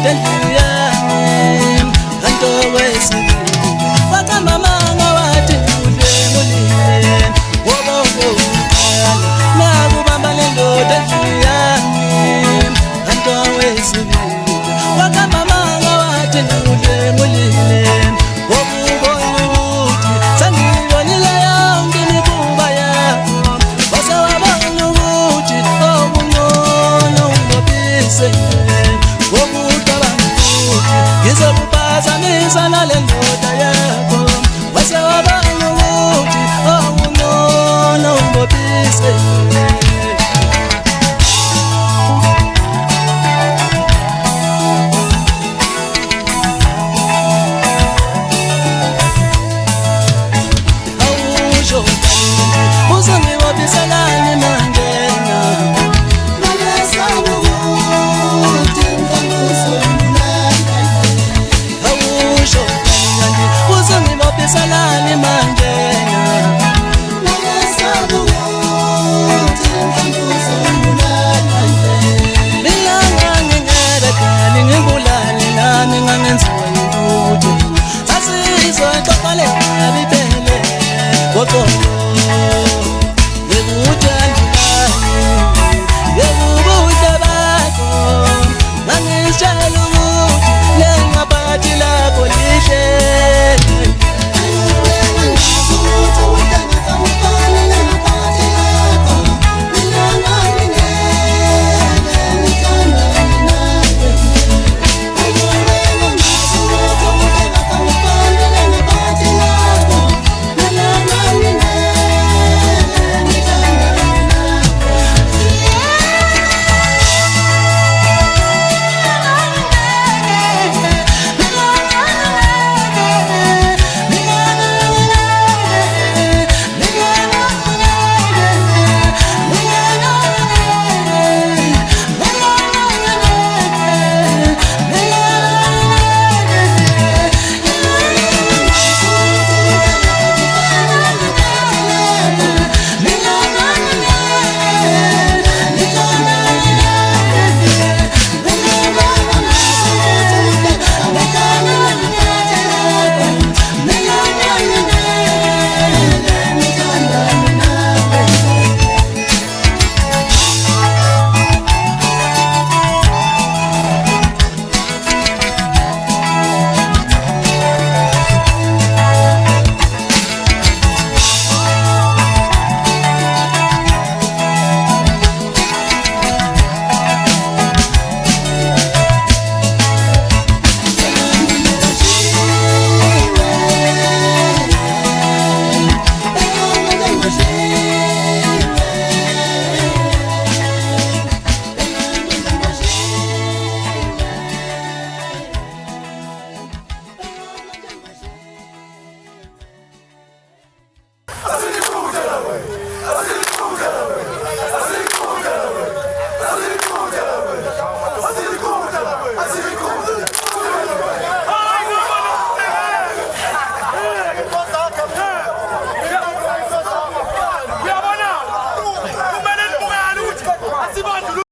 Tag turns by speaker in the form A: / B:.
A: lendoda endlini yami kanti okwesibili waqamba amanga wathi udlengulile ngoba okokuqala nakubamba lendoda endlini yami kanti okwesibili waqamba amanga wathi udlengulile ngoba ubona ukuthi sengibonile yonke imikhuba yakho wase wabona ukuthi okungcono ungibopise ngizokuphazamisa nale ndoda yakho wase wabona ukuthi okungcono ungibopise awusho uzongibopiselani mangena uzongibopiselani mangena bilanga ngingekadali ngibulali nami ngangenziwa yilutho sasizoxoxalela bibele ngoxolo